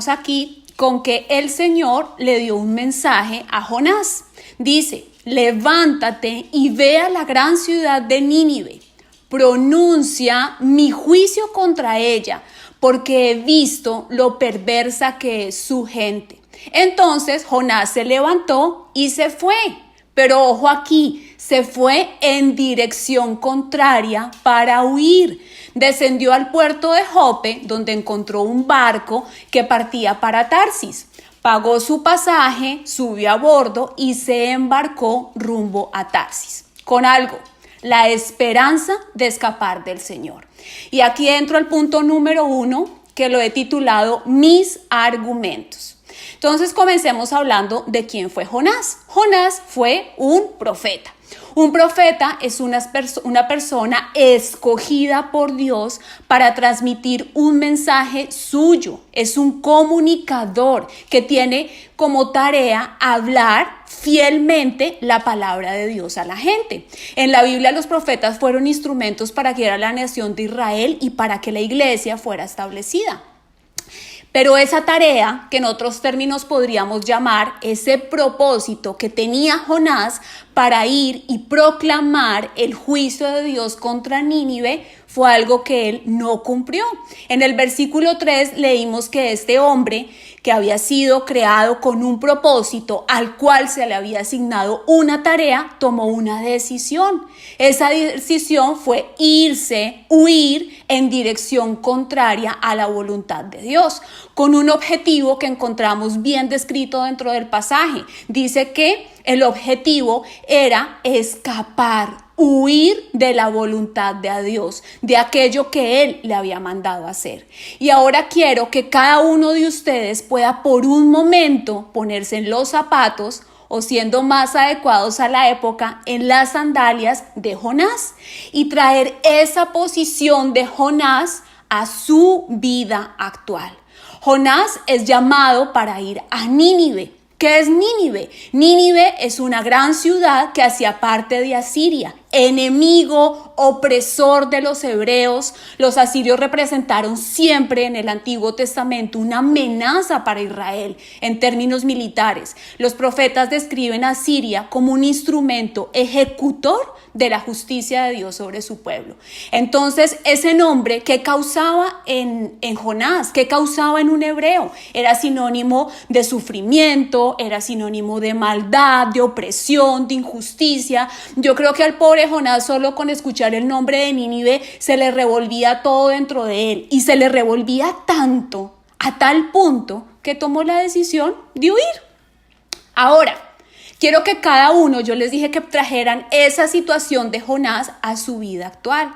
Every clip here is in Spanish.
encontramos aquí con que el Señor le dio un mensaje a Jonás. Dice: levántate y ve a la gran ciudad de Nínive, pronuncia mi juicio contra ella, porque he visto lo perversa que es su gente. Entonces Jonás se levantó y se fue. Pero ojo aquí, se fue en dirección contraria para huir. Descendió al puerto de Jope, donde encontró un barco que partía para Tarsis. Pagó su pasaje, subió a bordo y se embarcó rumbo a Tarsis. Con algo: la esperanza de escapar del Señor. Y aquí entro al punto número 1, que lo he titulado Mis argumentos. Entonces comencemos hablando de quién fue Jonás. Jonás fue un profeta. Un profeta es una persona escogida por Dios para transmitir un mensaje suyo. Es un comunicador que tiene como tarea hablar fielmente la palabra de Dios a la gente. En la Biblia los profetas fueron instrumentos para guiar a la nación de Israel y para que la iglesia fuera establecida. Pero esa tarea, que en otros términos podríamos llamar ese propósito que tenía Jonás para ir y proclamar el juicio de Dios contra Nínive, fue algo que él no cumplió. En el versículo 3 leímos que este hombre, que había sido creado con un propósito al cual se le había asignado una tarea, tomó una decisión. Esa decisión fue huir en dirección contraria a la voluntad de Dios, con un objetivo que encontramos bien descrito dentro del pasaje. Dice que el objetivo era escapar, huir de la voluntad de Dios, de aquello que Él le había mandado hacer. Y ahora quiero que cada uno de ustedes pueda por un momento ponerse en los zapatos, o siendo más adecuados a la época, en las sandalias de Jonás, y traer esa posición de Jonás a su vida actual. Jonás es llamado para ir a Nínive. ¿Qué es Nínive? Nínive es una gran ciudad que hacía parte de Asiria, enemigo, opresor de los hebreos. Los asirios representaron siempre en el Antiguo Testamento una amenaza para Israel en términos militares. Los profetas describen a Siria como un instrumento ejecutor de la justicia de Dios sobre su pueblo. Entonces, ese nombre, ¿qué causaba en Jonás? ¿Qué causaba en un hebreo? Era sinónimo de sufrimiento, era sinónimo de maldad, de opresión, de injusticia. Yo creo que al pobre Jonás, solo con escuchar el nombre de Nínive, se le revolvía todo dentro de él, y se le revolvía tanto, a tal punto, que tomó la decisión de huir. Ahora, quiero que cada uno, yo les dije que trajeran esa situación de Jonás a su vida actual.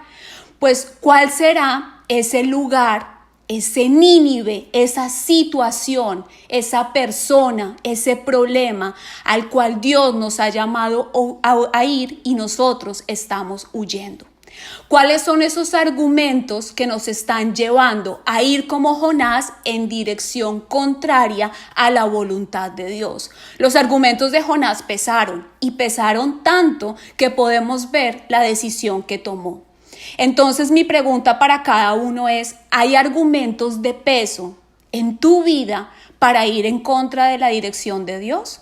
Pues, ¿cuál será ese lugar, ese Nínive, esa situación, esa persona, ese problema al cual Dios nos ha llamado a ir y nosotros estamos huyendo? ¿Cuáles son esos argumentos que nos están llevando a ir como Jonás en dirección contraria a la voluntad de Dios? Los argumentos de Jonás pesaron, y pesaron tanto que podemos ver la decisión que tomó. Entonces, mi pregunta para cada uno es: ¿hay argumentos de peso en tu vida para ir en contra de la dirección de Dios?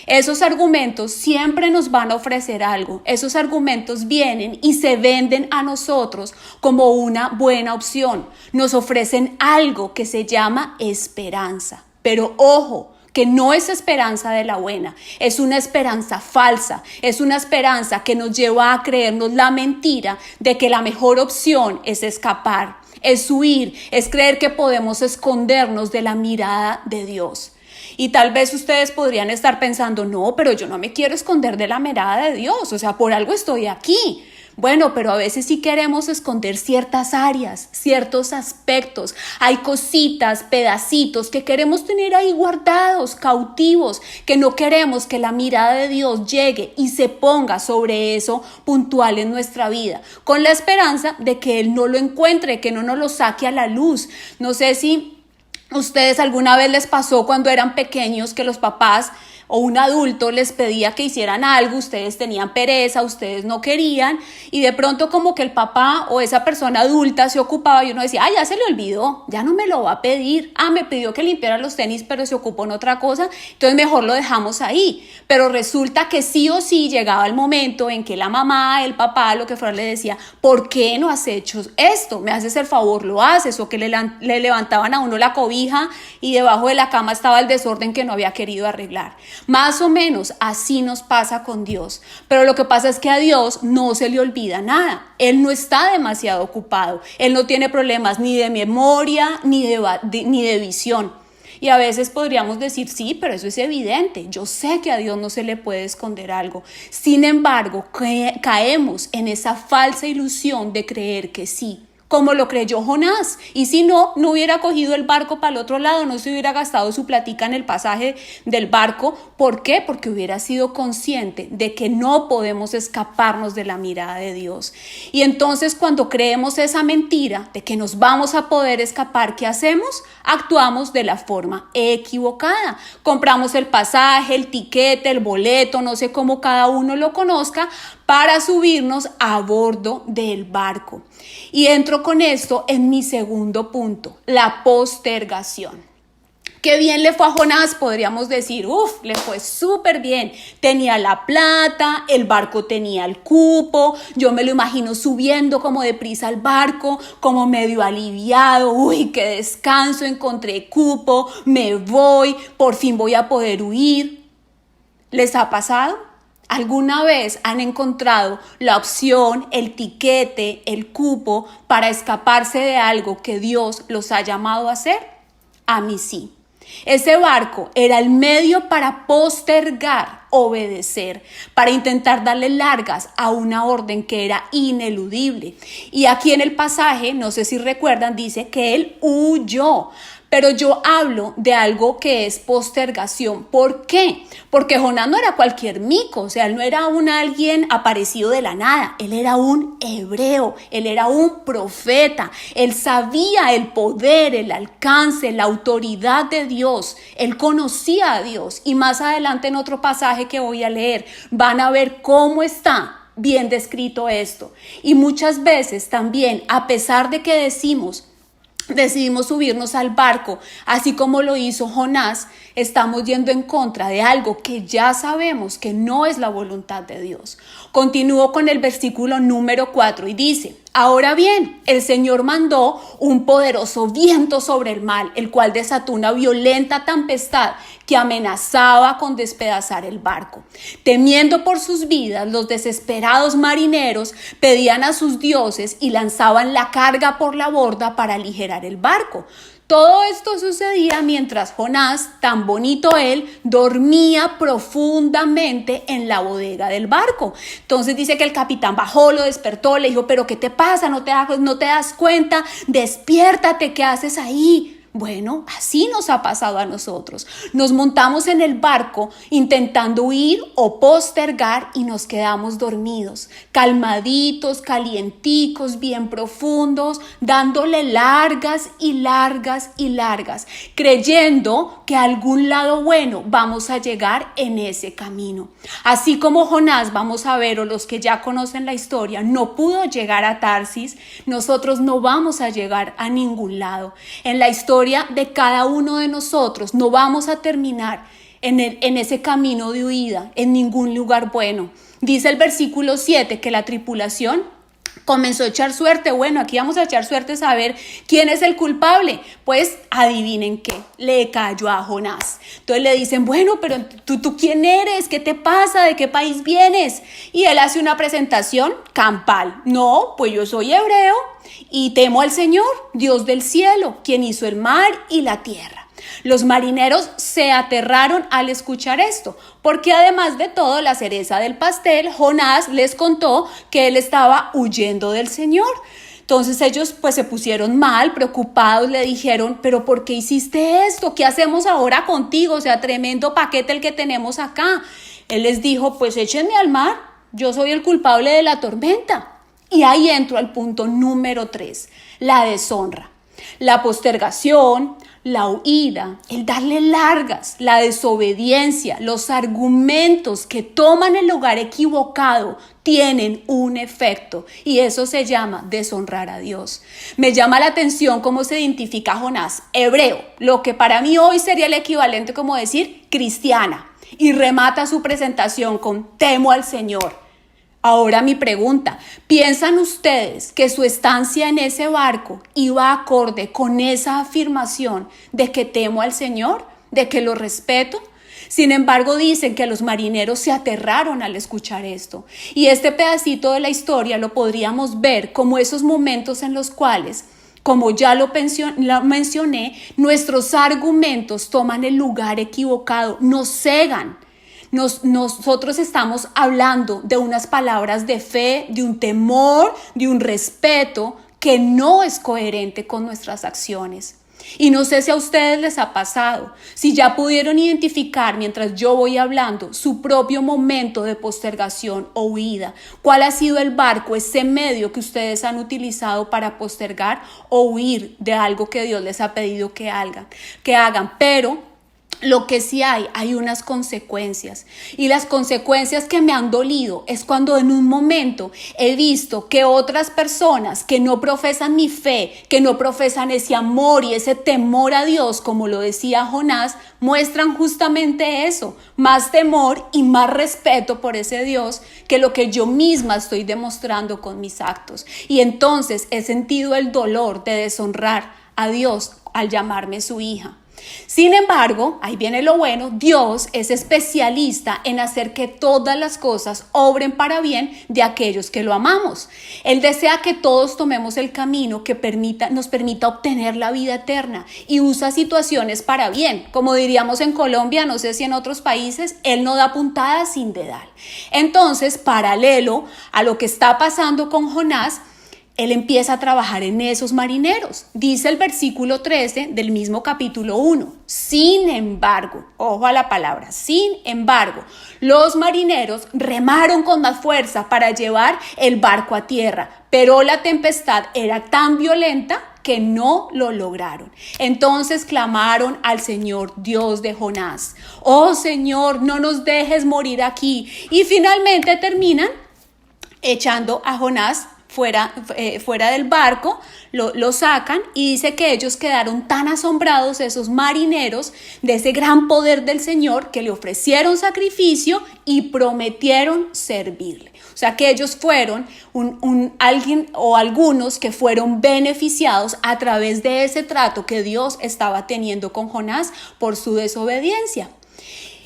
Esos argumentos siempre nos van a ofrecer algo. Esos argumentos vienen y se venden a nosotros como una buena opción. Nos ofrecen algo que se llama esperanza. Pero ojo, que no es esperanza de la buena, es una esperanza falsa, es una esperanza que nos lleva a creernos la mentira de que la mejor opción es escapar, es huir, es creer que podemos escondernos de la mirada de Dios. Y tal vez ustedes podrían estar pensando: no, pero yo no me quiero esconder de la mirada de Dios, o sea, por algo estoy aquí. Bueno, pero a veces sí queremos esconder ciertas áreas, ciertos aspectos. Hay cositas, pedacitos que queremos tener ahí guardados, cautivos, que no queremos que la mirada de Dios llegue y se ponga sobre eso puntual en nuestra vida, con la esperanza de que Él no lo encuentre, que no nos lo saque a la luz. No sé si ustedes alguna vez les pasó cuando eran pequeños que los papás o un adulto les pedía que hicieran algo, ustedes tenían pereza, ustedes no querían, y de pronto como que el papá o esa persona adulta se ocupaba y uno decía, ya se le olvidó, ya no me lo va a pedir, me pidió que limpiara los tenis pero se ocupó en otra cosa, entonces mejor lo dejamos ahí. Pero resulta que sí o sí llegaba el momento en que la mamá, el papá, lo que fuera, le decía, ¿por qué no has hecho esto? ¿Me haces el favor? ¿Lo haces? O que le levantaban a uno la cobija y debajo de la cama estaba el desorden que no había querido arreglar. Más o menos así nos pasa con Dios. Pero lo que pasa es que a Dios no se le olvida nada. Él no está demasiado ocupado. Él no tiene problemas ni de memoria ni de visión. Y a veces podríamos decir, sí, pero eso es evidente. Yo sé que a Dios no se le puede esconder algo. Sin embargo, caemos en esa falsa ilusión de creer que sí, como lo creyó Jonás. Y si no, no hubiera cogido el barco para el otro lado, no se hubiera gastado su platica en el pasaje del barco. ¿Por qué? Porque hubiera sido consciente de que no podemos escaparnos de la mirada de Dios. Y entonces cuando creemos esa mentira de que nos vamos a poder escapar, ¿qué hacemos? Actuamos de la forma equivocada. Compramos el pasaje, el tiquete, el boleto, no sé cómo cada uno lo conozca, para subirnos a bordo del barco. Y entro con esto en mi segundo punto, la postergación. Qué bien le fue a Jonás, podríamos decir, le fue súper bien. Tenía la plata, el barco tenía el cupo, yo me lo imagino subiendo como deprisa al barco, como medio aliviado, qué descanso, encontré cupo, me voy, por fin voy a poder huir. ¿Les ha pasado? ¿Alguna vez han encontrado la opción, el tiquete, el cupo para escaparse de algo que Dios los ha llamado a hacer? A mí sí. Ese barco era el medio para postergar, obedecer, para intentar darle largas a una orden que era ineludible. Y aquí en el pasaje, no sé si recuerdan, dice que él huyó. Pero yo hablo de algo que es postergación. ¿Por qué? Porque Jonás no era cualquier mico, o sea, él no era alguien aparecido de la nada, él era un hebreo, él era un profeta, él sabía el poder, el alcance, la autoridad de Dios, él conocía a Dios. Y más adelante en otro pasaje que voy a leer, van a ver cómo está bien descrito esto. Y muchas veces también, a pesar de que decidimos subirnos al barco, así como lo hizo Jonás, estamos yendo en contra de algo que ya sabemos que no es la voluntad de Dios. Continúo con el versículo número 4 y dice, ahora bien, el Señor mandó un poderoso viento sobre el mar, el cual desató una violenta tempestad que amenazaba con despedazar el barco. Temiendo por sus vidas, los desesperados marineros pedían a sus dioses y lanzaban la carga por la borda para aligerar el barco. Todo esto sucedía mientras Jonás, tan bonito él, dormía profundamente en la bodega del barco. Entonces dice que el capitán bajó, lo despertó, le dijo, ¿pero qué te pasa? ¿No te das cuenta? Despiértate, ¿qué haces ahí? Bueno, así nos ha pasado a nosotros. Nos montamos en el barco intentando huir o postergar y nos quedamos dormidos, calmaditos, calienticos, bien profundos, dándole largas y largas y largas, creyendo que a algún lado bueno vamos a llegar en ese camino. Así como Jonás, vamos a ver, o los que ya conocen la historia, no pudo llegar a Tarsis, nosotros no vamos a llegar a ningún lado. En la historia de cada uno de nosotros no vamos a terminar en ese camino de huida, en ningún lugar bueno. Dice el versículo 7 que la tripulación comenzó a echar suerte. Bueno, aquí vamos a echar suerte a saber quién es el culpable. Pues adivinen qué, le cayó a Jonás. Entonces le dicen, bueno, pero ¿tú quién eres? ¿Qué te pasa? ¿De qué país vienes? Y él hace una presentación campal. No, pues yo soy hebreo y temo al Señor, Dios del cielo, quien hizo el mar y la tierra. Los marineros se aterraron al escuchar esto, porque además de todo, la cereza del pastel, Jonás les contó que él estaba huyendo del Señor. Entonces ellos pues se pusieron mal, preocupados, le dijeron, pero ¿por qué hiciste esto? ¿Qué hacemos ahora contigo? O sea, tremendo paquete el que tenemos acá. Él les dijo, pues échenme al mar, yo soy el culpable de la tormenta. Y ahí entro al punto número 3, la deshonra. La postergación, La huida, el darle largas, la desobediencia, los argumentos que toman el lugar equivocado tienen un efecto y eso se llama deshonrar a Dios. Me llama la atención cómo se identifica a Jonás, hebreo, lo que para mí hoy sería el equivalente como decir cristiana, y remata su presentación con temo al Señor. Ahora mi pregunta, ¿piensan ustedes que su estancia en ese barco iba acorde con esa afirmación de que temo al Señor, de que lo respeto? Sin embargo, dicen que los marineros se aterraron al escuchar esto. Y este pedacito de la historia lo podríamos ver como esos momentos en los cuales, como ya lo mencioné, nuestros argumentos toman el lugar equivocado, nos cegan. Nosotros estamos hablando de unas palabras de fe, de un temor, de un respeto que no es coherente con nuestras acciones. Y no sé si a ustedes les ha pasado, si ya pudieron identificar mientras yo voy hablando su propio momento de postergación o huida, cuál ha sido el barco, ese medio que ustedes han utilizado para postergar o huir de algo que Dios les ha pedido que hagan. Pero lo que sí hay unas consecuencias, y las consecuencias que me han dolido es cuando en un momento he visto que otras personas que no profesan mi fe, que no profesan ese amor y ese temor a Dios, como lo decía Jonás, muestran justamente eso, más temor y más respeto por ese Dios que lo que yo misma estoy demostrando con mis actos. Y entonces he sentido el dolor de deshonrar a Dios al llamarme su hija. Sin embargo, ahí viene lo bueno, Dios es especialista en hacer que todas las cosas obren para bien de aquellos que lo amamos. Él desea que todos tomemos el camino que nos permita obtener la vida eterna y usa situaciones para bien. Como diríamos en Colombia, no sé si en otros países, Él no da puntadas sin dedal. Entonces, paralelo a lo que está pasando con Jonás, Él empieza a trabajar en esos marineros. Dice el versículo 13 del mismo capítulo 1. Sin embargo, ojo a la palabra, sin embargo, los marineros remaron con más fuerza para llevar el barco a tierra, pero la tempestad era tan violenta que no lo lograron. Entonces clamaron al Señor, Dios de Jonás. Oh Señor, no nos dejes morir aquí. Y finalmente terminan echando a Jonás fuera del barco, lo sacan y dice que ellos quedaron tan asombrados, esos marineros, de ese gran poder del Señor, que le ofrecieron sacrificio y prometieron servirle. O sea que ellos fueron alguien o algunos que fueron beneficiados a través de ese trato que Dios estaba teniendo con Jonás por su desobediencia.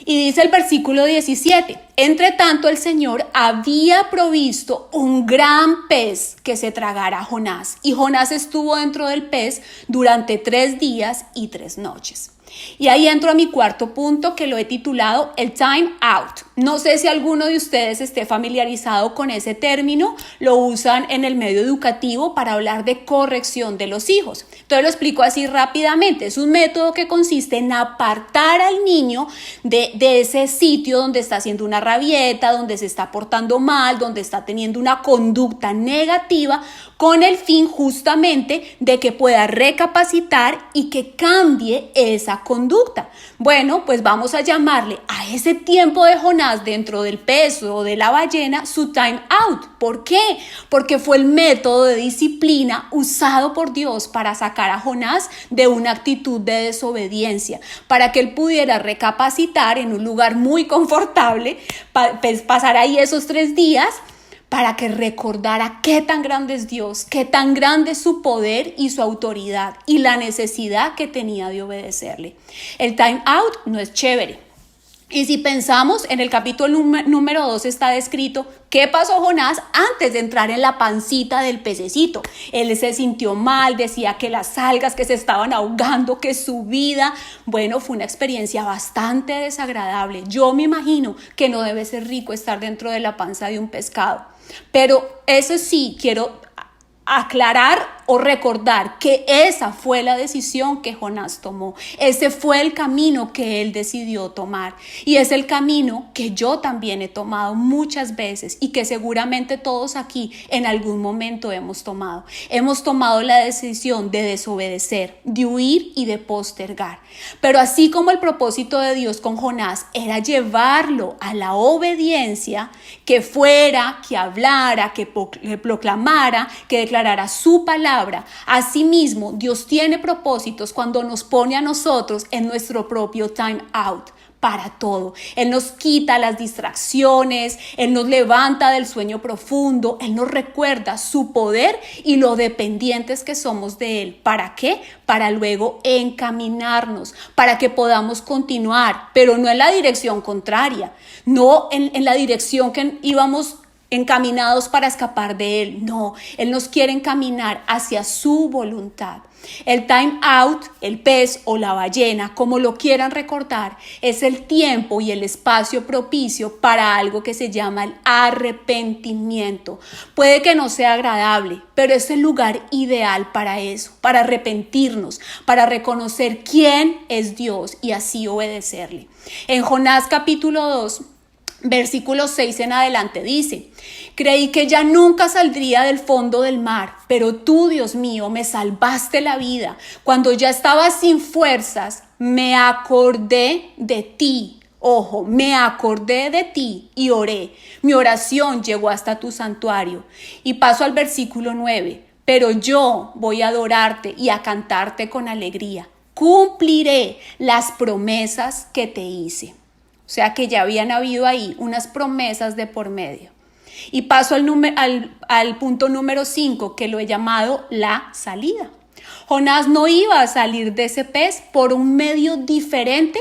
Y dice el versículo 17, entre tanto el Señor había provisto un gran pez que se tragara a Jonás. Y Jonás estuvo dentro del pez durante 3 días y 3 noches. Y ahí entro a mi cuarto punto, que lo he titulado el time out. No sé si alguno de ustedes esté familiarizado con ese término. Lo usan en el medio educativo para hablar de corrección de los hijos. Entonces lo explico así rápidamente. Es un método que consiste en apartar al niño de ese sitio donde está haciendo una rabieta, donde se está portando mal, donde está teniendo una conducta negativa, con el fin justamente de que pueda recapacitar y que cambie esa conducta. Bueno, pues vamos a llamarle a ese tiempo de Jonás dentro del pez o de la ballena su time out. ¿Por qué? Porque fue el método de disciplina usado por Dios para sacar a Jonás de una actitud de desobediencia, para que él pudiera recapacitar en un lugar muy confortable, pasar ahí esos 3 días, para que recordara qué tan grande es Dios, qué tan grande es su poder y su autoridad y la necesidad que tenía de obedecerle. El time out no es chévere. Y si pensamos en el capítulo número 2 está descrito qué pasó Jonás antes de entrar en la pancita del pececito. Él se sintió mal, decía que las algas que se estaban ahogando, que su vida, bueno, fue una experiencia bastante desagradable. Yo me imagino que no debe ser rico estar dentro de la panza de un pescado. Pero eso sí, quiero aclarar o recordar que esa fue la decisión que Jonás tomó. Ese fue el camino que él decidió tomar. Y es el camino que yo también he tomado muchas veces y que seguramente todos aquí en algún momento hemos tomado. Hemos tomado la decisión de desobedecer, de huir y de postergar. Pero así como el propósito de Dios con Jonás era llevarlo a la obediencia, que fuera, que hablara, que proclamara, que declarara su palabra. Asimismo, Dios tiene propósitos cuando nos pone a nosotros en nuestro propio time out. Para todo. Él nos quita las distracciones, Él nos levanta del sueño profundo, Él nos recuerda su poder y lo dependientes que somos de Él. ¿Para qué? Para luego encaminarnos, para que podamos continuar, pero no en la dirección contraria, no en la dirección que íbamos encaminados para escapar de Él. No, Él nos quiere encaminar hacia su voluntad. El time out, el pez o la ballena, como lo quieran recordar, es el tiempo y el espacio propicio para algo que se llama el arrepentimiento. Puede que no sea agradable, pero es el lugar ideal para eso, para arrepentirnos, para reconocer quién es Dios y así obedecerle. En Jonás capítulo 2, versículo 6 en adelante dice: creí que ya nunca saldría del fondo del mar, pero tú, Dios mío, me salvaste la vida. Cuando ya estaba sin fuerzas, me acordé de ti. Ojo, me acordé de ti y oré. Mi oración llegó hasta tu santuario. Y paso al versículo 9. Pero yo voy a adorarte y a cantarte con alegría. Cumpliré las promesas que te hice. O sea que ya habían habido ahí unas promesas de por medio. Y paso al punto número 5, que lo he llamado la salida. Jonás no iba a salir de ese pez por un medio diferente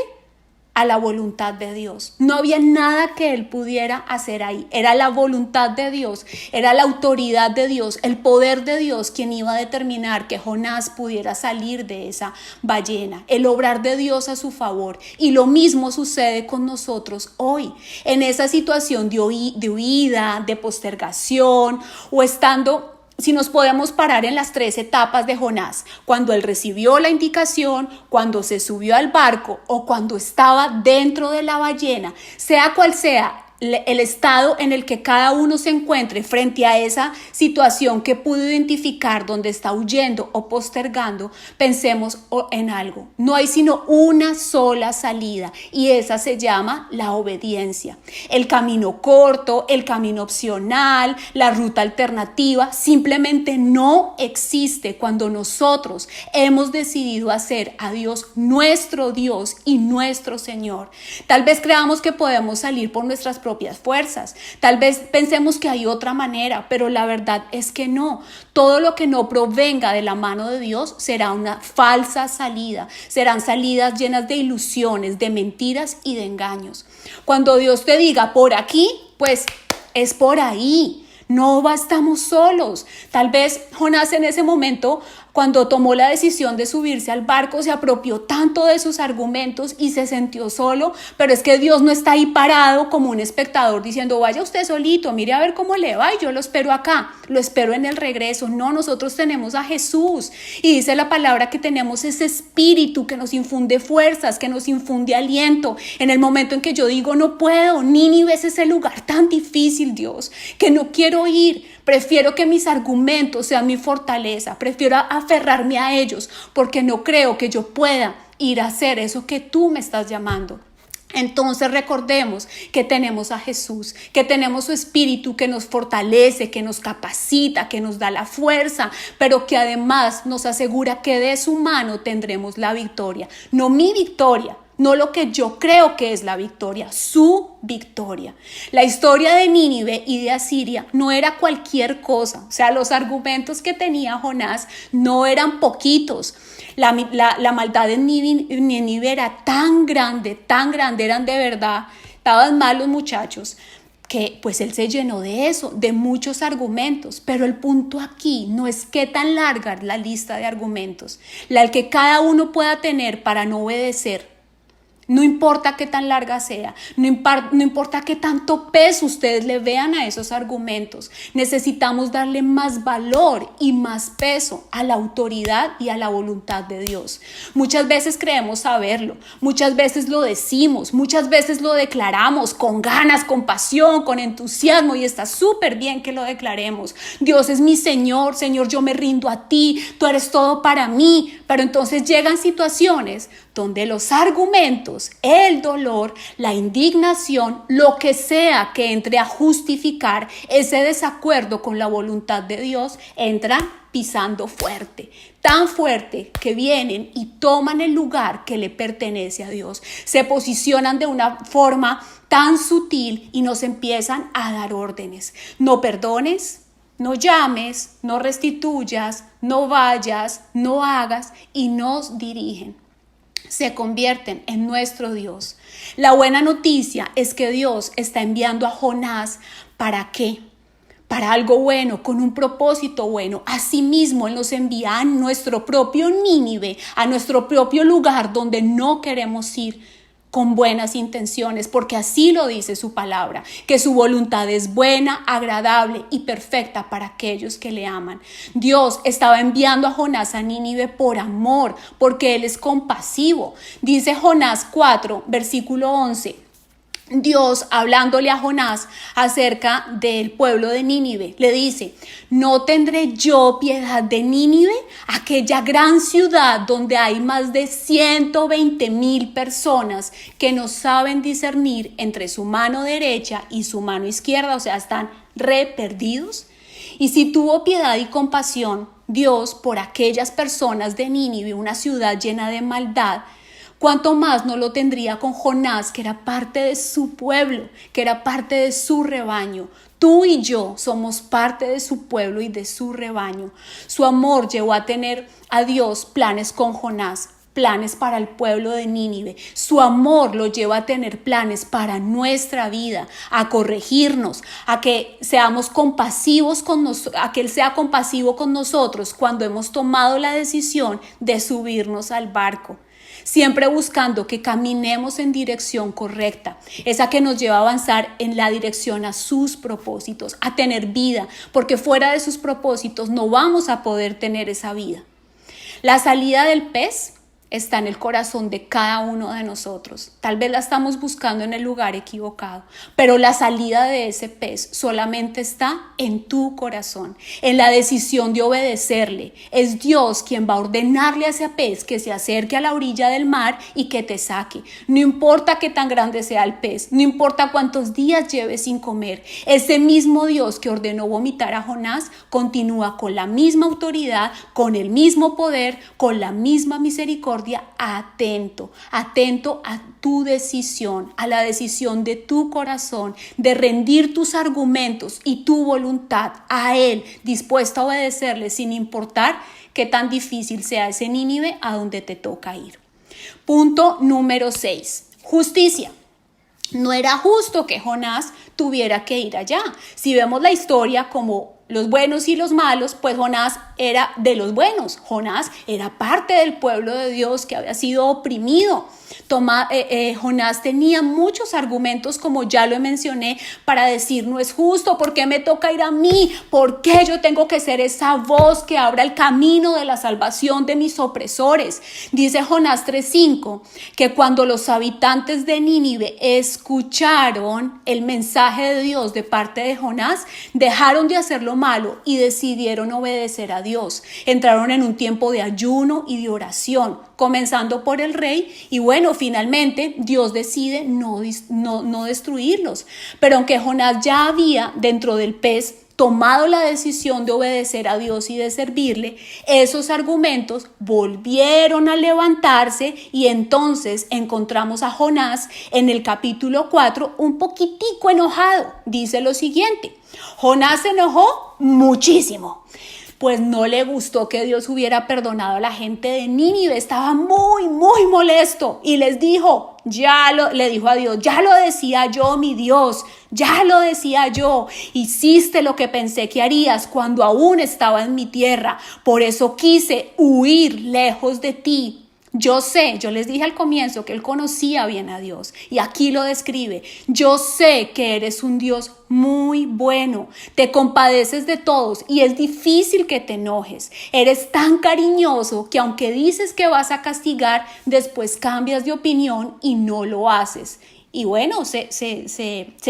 a la voluntad de Dios. No había nada que él pudiera hacer ahí. Era la voluntad de Dios, era la autoridad de Dios, el poder de Dios quien iba a determinar que Jonás pudiera salir de esa ballena, el obrar de Dios a su favor. Y lo mismo sucede con nosotros hoy, en esa situación de huida, de postergación o estando... Si nos podemos parar en las 3 etapas de Jonás, cuando él recibió la indicación, cuando se subió al barco o cuando estaba dentro de la ballena, sea cual sea el estado en el que cada uno se encuentre frente a esa situación que pudo identificar donde está huyendo o postergando, pensemos en algo. No hay sino una sola salida y esa se llama la obediencia. El camino corto, el camino opcional, la ruta alternativa simplemente no existe cuando nosotros hemos decidido hacer a Dios nuestro Dios y nuestro Señor. Tal vez creamos que podemos salir por nuestras propias fuerzas. Tal vez pensemos que hay otra manera, pero la verdad es que no. Todo lo que no provenga de la mano de Dios será una falsa salida. Serán salidas llenas de ilusiones, de mentiras y de engaños. Cuando Dios te diga por aquí, pues es por ahí. No estamos solos. Tal vez Jonás en ese momento, cuando tomó la decisión de subirse al barco, se apropió tanto de sus argumentos y se sintió solo, pero es que Dios no está ahí parado como un espectador diciendo vaya usted solito, mire a ver cómo le va y yo lo espero acá, lo espero en el regreso. No, nosotros tenemos a Jesús y dice la palabra que tenemos ese espíritu que nos infunde fuerzas, que nos infunde aliento. En el momento en que yo digo no puedo, Nínive es ese lugar tan difícil, Dios, que no quiero ir, prefiero que mis argumentos sean mi fortaleza, prefiero aferrarme a ellos porque no creo que yo pueda ir a hacer eso que tú me estás llamando. Entonces recordemos que tenemos a Jesús, que tenemos su espíritu que nos fortalece, que nos capacita, que nos da la fuerza, pero que además nos asegura que de su mano tendremos la victoria. No mi victoria, no lo que yo creo que es la victoria, su victoria. La historia de Nínive y de Asiria no era cualquier cosa. O sea, los argumentos que tenía Jonás no eran poquitos. La maldad de Nínive era tan grande, eran de verdad, estaban mal los muchachos, que pues él se llenó de eso, de muchos argumentos. Pero el punto aquí no es qué tan larga es la lista de argumentos, la que cada uno pueda tener para no obedecer. No importa qué tan larga sea, no importa qué tanto peso ustedes le vean a esos argumentos. Necesitamos darle más valor y más peso a la autoridad y a la voluntad de Dios. Muchas veces creemos saberlo, muchas veces lo decimos, muchas veces lo declaramos con ganas, con pasión, con entusiasmo, y está súper bien que lo declaremos. Dios es mi Señor, Señor, yo me rindo a ti, tú eres todo para mí. Pero entonces llegan situaciones donde los argumentos, el dolor, la indignación, lo que sea que entre a justificar ese desacuerdo con la voluntad de Dios, entran pisando fuerte, tan fuerte que vienen y toman el lugar que le pertenece a Dios. Se posicionan de una forma tan sutil y nos empiezan a dar órdenes. No perdones, no llames, no restituyas, no vayas, no hagas, y nos dirigen. Se convierten en nuestro Dios. La buena noticia es que Dios está enviando a Jonás. ¿Para qué? Para algo bueno, con un propósito bueno. Asimismo, Él nos envía a nuestro propio Nínive, a nuestro propio lugar donde no queremos ir, con buenas intenciones, porque así lo dice su palabra, que su voluntad es buena, agradable y perfecta para aquellos que le aman. Dios estaba enviando a Jonás a Nínive por amor, porque Él es compasivo. Dice Jonás 4, versículo 11. Dios, hablándole a Jonás acerca del pueblo de Nínive, le dice: ¿no tendré yo piedad de Nínive, aquella gran ciudad donde hay más de 120,000 personas que no saben discernir entre su mano derecha y su mano izquierda? O sea, están re perdidos. Y si tuvo piedad y compasión Dios por aquellas personas de Nínive, una ciudad llena de maldad, ¿cuánto más no lo tendría con Jonás, que era parte de su pueblo, que era parte de su rebaño? Tú y yo somos parte de su pueblo y de su rebaño. Su amor llevó a tener a Dios planes con Jonás, planes para el pueblo de Nínive. Su amor lo lleva a tener planes para nuestra vida, a corregirnos, a que seamos compasivos a que Él sea compasivo con nosotros cuando hemos tomado la decisión de subirnos al barco. Siempre buscando que caminemos en dirección correcta, esa que nos lleva a avanzar en la dirección a sus propósitos, a tener vida, porque fuera de sus propósitos no vamos a poder tener esa vida. La salida del pez está en el corazón de cada uno de nosotros. Tal vez la estamos buscando en el lugar equivocado, pero la salida de ese pez solamente está en tu corazón, en la decisión de obedecerle. Es Dios quien va a ordenarle a ese pez que se acerque a la orilla del mar y que te saque. No importa qué tan grande sea el pez, no importa cuántos días lleves sin comer. Ese mismo Dios que ordenó vomitar a Jonás continúa con la misma autoridad, con el mismo poder, con la misma misericordia, atento a tu decisión, a la decisión de tu corazón, de rendir tus argumentos y tu voluntad a Él, dispuesto a obedecerle sin importar qué tan difícil sea ese Nínive a donde te toca ir. Punto número 6. Justicia. No era justo que Jonás tuviera que ir allá. Si vemos la historia como los buenos y los malos, pues Jonás era de los buenos. Jonás era parte del pueblo de Dios que había sido oprimido. Jonás tenía muchos argumentos, como ya lo mencioné, para decir: no es justo, ¿por qué me toca ir a mí? ¿Por qué yo tengo que ser esa voz que abra el camino de la salvación de mis opresores? Dice Jonás 3:5 que cuando los habitantes de Nínive escucharon el mensaje de Dios de parte de Jonás, dejaron de hacer lo malo y decidieron obedecer a Dios. Entraron en un tiempo de ayuno y de oración, comenzando por el rey, y bueno, finalmente Dios decide no destruirlos. Pero aunque Jonás ya había dentro del pez tomado la decisión de obedecer a Dios y de servirle, esos argumentos volvieron a levantarse, y entonces encontramos a Jonás en el capítulo 4 un poquitico enojado. Dice lo siguiente: Jonás se enojó muchísimo, pues no le gustó que Dios hubiera perdonado a la gente de Nínive. Estaba muy molesto y les dijo, le dijo a Dios: ya lo decía yo, mi Dios, ya lo decía yo. Hiciste lo que pensé que harías cuando aún estaba en mi tierra. Por eso quise huir lejos de ti. Yo sé, yo les dije al comienzo que él conocía bien a Dios y aquí lo describe. Yo sé que eres un Dios muy bueno, te compadeces de todos y es difícil que te enojes. Eres tan cariñoso que aunque dices que vas a castigar, después cambias de opinión y no lo haces. Y bueno, se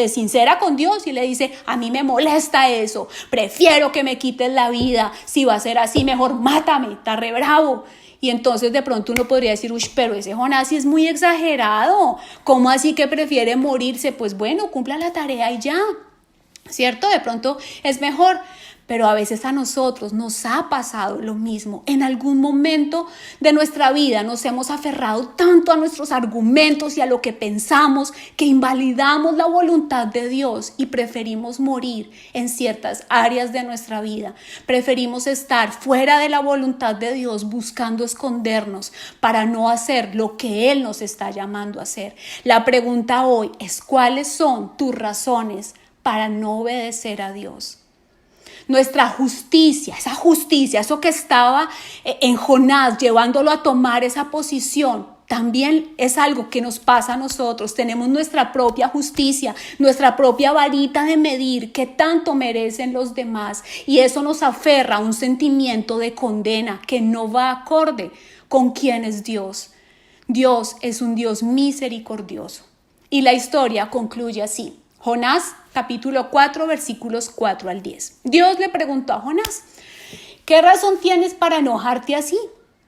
sincera con Dios y le dice, a mí me molesta eso, prefiero que me quites la vida, si va a ser así mejor mátame, está re bravo. Y entonces de pronto uno podría decir, uy, pero ese Jonás sí es muy exagerado, ¿cómo así que prefiere morirse? Pues bueno, cumpla la tarea y ya, ¿cierto? De pronto es mejor. Pero a veces a nosotros nos ha pasado lo mismo. En algún momento de nuestra vida nos hemos aferrado tanto a nuestros argumentos y a lo que pensamos que invalidamos la voluntad de Dios y preferimos morir en ciertas áreas de nuestra vida. Preferimos estar fuera de la voluntad de Dios buscando escondernos para no hacer lo que Él nos está llamando a hacer. La pregunta hoy es, ¿cuáles son tus razones para no obedecer a Dios? Nuestra justicia, eso que estaba en Jonás, llevándolo a tomar esa posición, también es algo que nos pasa a nosotros. Tenemos nuestra propia justicia, nuestra propia varita de medir qué tanto merecen los demás. Y eso nos aferra a un sentimiento de condena que no va acorde con quién es Dios. Dios es un Dios misericordioso. Y la historia concluye así. Jonás, capítulo 4, versículos 4 al 10. Dios le preguntó a Jonás, ¿qué razón tienes para enojarte así?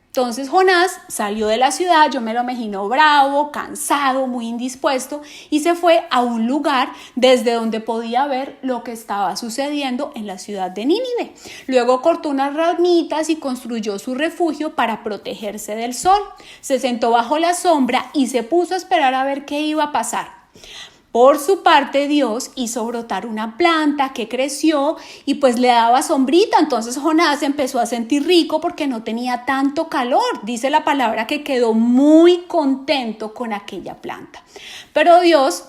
Entonces Jonás salió de la ciudad, yo me lo imagino bravo, cansado, muy indispuesto, y se fue a un lugar desde donde podía ver lo que estaba sucediendo en la ciudad de Nínive. Luego cortó unas ramitas y construyó su refugio para protegerse del sol. Se sentó bajo la sombra y se puso a esperar a ver qué iba a pasar. Por su parte, Dios hizo brotar una planta que creció y pues le daba sombrita. Entonces Jonás empezó a sentir rico porque no tenía tanto calor. Dice la palabra que quedó muy contento con aquella planta. Pero Dios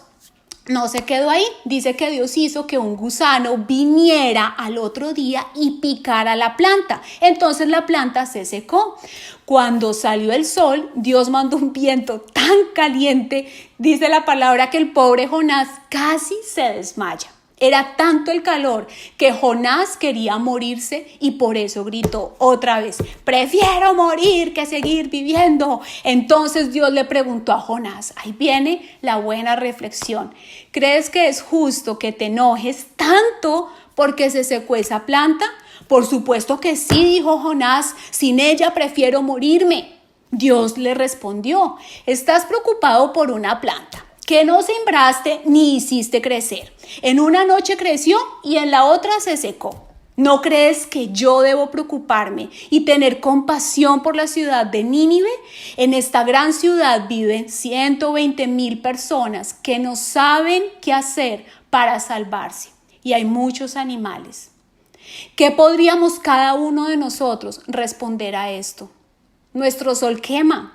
no se quedó ahí. Dice que Dios hizo que un gusano viniera al otro día y picara la planta. Entonces la planta se secó. Cuando salió el sol, Dios mandó un viento tan caliente, dice la palabra, que el pobre Jonás casi se desmaya. Era tanto el calor que Jonás quería morirse y por eso gritó otra vez, prefiero morir que seguir viviendo. Entonces Dios le preguntó a Jonás, ahí viene la buena reflexión, ¿crees que es justo que te enojes tanto porque se secó esa planta? Por supuesto que sí, dijo Jonás, sin ella prefiero morirme. Dios le respondió, estás preocupado por una planta que no sembraste ni hiciste crecer. En una noche creció y en la otra se secó. ¿No crees que yo debo preocuparme y tener compasión por la ciudad de Nínive? En esta gran ciudad viven 120,000 personas que no saben qué hacer para salvarse. Y hay muchos animales. ¿Qué podríamos cada uno de nosotros responder a esto? Nuestro sol quema.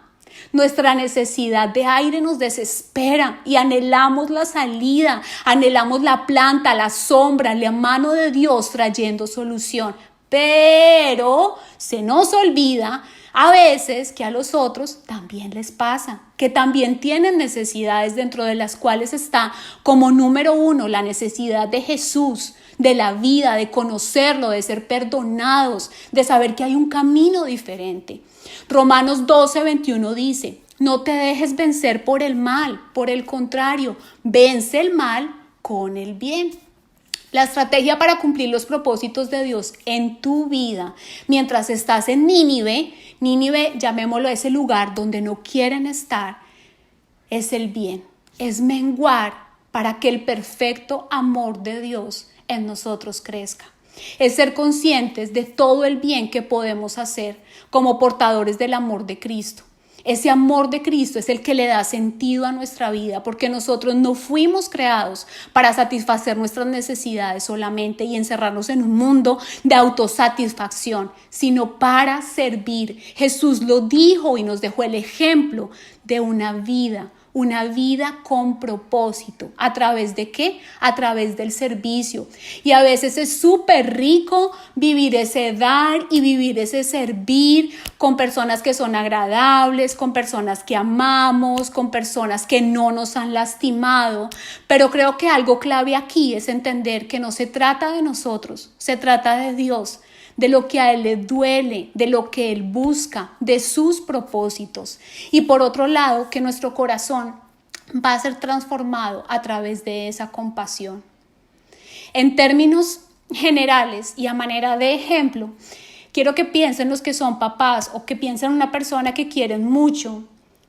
Nuestra necesidad de aire nos desespera y anhelamos la salida, anhelamos la planta, la sombra, la mano de Dios trayendo solución. Pero se nos olvida a veces que a los otros también les pasa, que también tienen necesidades dentro de las cuales está como número uno la necesidad de Jesús, de la vida, de conocerlo, de ser perdonados, de saber que hay un camino diferente. Romanos 12:21 dice, no te dejes vencer por el mal, por el contrario, vence el mal con el bien. La estrategia para cumplir los propósitos de Dios en tu vida, mientras estás en Nínive, llamémoslo ese lugar donde no quieren estar, es el bien, es menguar para que el perfecto amor de Dios en nosotros crezca. Es ser conscientes de todo el bien que podemos hacer como portadores del amor de Cristo. Ese amor de Cristo es el que le da sentido a nuestra vida, porque nosotros no fuimos creados para satisfacer nuestras necesidades solamente y encerrarnos en un mundo de autosatisfacción, sino para servir. Jesús lo dijo y nos dejó el ejemplo de una vida una vida con propósito. ¿A través de qué? A través del servicio. Y a veces es súper rico vivir ese dar y vivir ese servir con personas que son agradables, con personas que amamos, con personas que no nos han lastimado. Pero creo que algo clave aquí es entender que no se trata de nosotros, se trata de Dios, de lo que a Él le duele, de lo que Él busca, de sus propósitos. Y por otro lado, que nuestro corazón va a ser transformado a través de esa compasión. En términos generales y a manera de ejemplo, quiero que piensen los que son papás o que piensen en una persona que quieren mucho,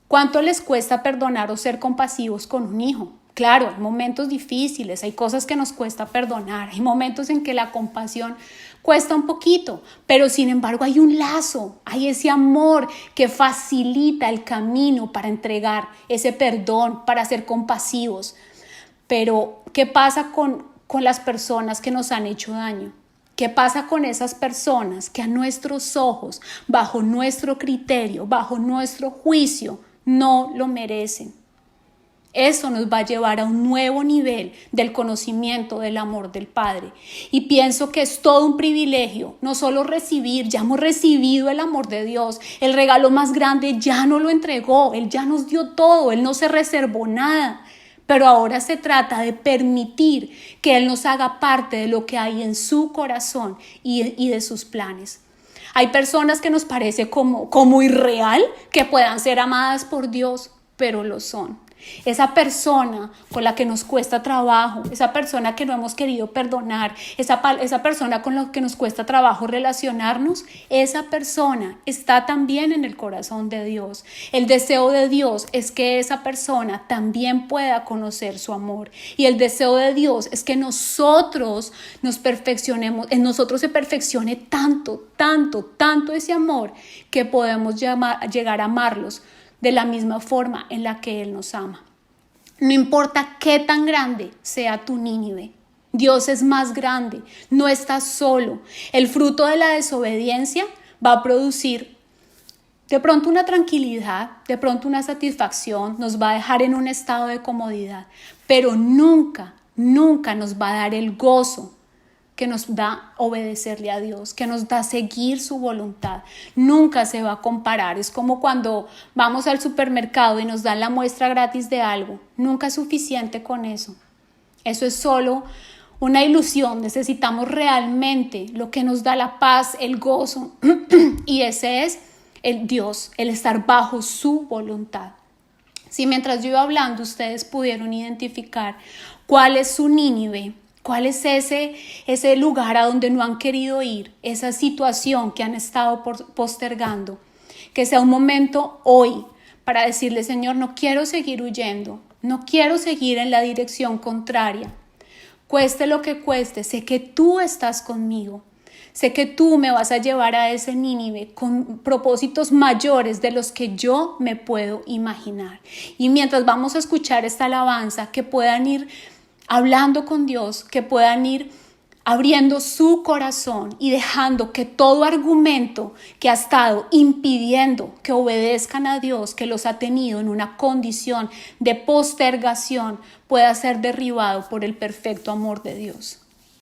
¿cuánto les cuesta perdonar o ser compasivos con un hijo? Claro, hay momentos difíciles, hay cosas que nos cuesta perdonar, hay momentos en que la compasión cuesta un poquito, pero sin embargo hay un lazo, hay ese amor que facilita el camino para entregar ese perdón, para ser compasivos. Pero, ¿qué pasa con las personas que nos han hecho daño? ¿Qué pasa con esas personas que a nuestros ojos, bajo nuestro criterio, bajo nuestro juicio, no lo merecen? Eso nos va a llevar a un nuevo nivel del conocimiento del amor del Padre. Y pienso que es todo un privilegio, no solo recibir, ya hemos recibido el amor de Dios, el regalo más grande ya nos lo entregó, Él ya nos dio todo, Él no se reservó nada. Pero ahora se trata de permitir que Él nos haga parte de lo que hay en su corazón y de sus planes. Hay personas que nos parece como irreal que puedan ser amadas por Dios, pero lo son. Esa persona con la que nos cuesta trabajo, esa persona que no hemos querido perdonar, esa persona con la que nos cuesta trabajo relacionarnos, esa persona está también en el corazón de Dios. El deseo de Dios es que esa persona también pueda conocer su amor. Y el deseo de Dios es que nosotros nos perfeccionemos, en nosotros se perfeccione tanto ese amor que podemos llegar a amarlos de la misma forma en la que Él nos ama. No importa qué tan grande sea tu Nínive, Dios es más grande, no estás solo. El fruto de la desobediencia va a producir de pronto una tranquilidad, de pronto una satisfacción, nos va a dejar en un estado de comodidad, pero nunca nos va a dar el gozo que nos da obedecerle a Dios, que nos da seguir su voluntad. Nunca se va a comparar. Es como cuando vamos al supermercado y nos dan la muestra gratis de algo. Nunca es suficiente con eso. Eso es solo una ilusión. Necesitamos realmente lo que nos da la paz, el gozo. Y ese es el Dios, el estar bajo su voluntad. Si mientras yo iba hablando ustedes pudieron identificar cuál es su Nínive, ¿cuál es ese lugar a donde no han querido ir? Esa situación que han estado postergando. Que sea un momento hoy para decirle, Señor, no quiero seguir huyendo. No quiero seguir en la dirección contraria. Cueste lo que cueste, sé que tú estás conmigo. Sé que tú me vas a llevar a ese Nínive con propósitos mayores de los que yo me puedo imaginar. Y mientras vamos a escuchar esta alabanza, que puedan ir hablando con Dios, que puedan ir abriendo su corazón y dejando que todo argumento que ha estado impidiendo que obedezcan a Dios, que los ha tenido en una condición de postergación, pueda ser derribado por el perfecto amor de Dios.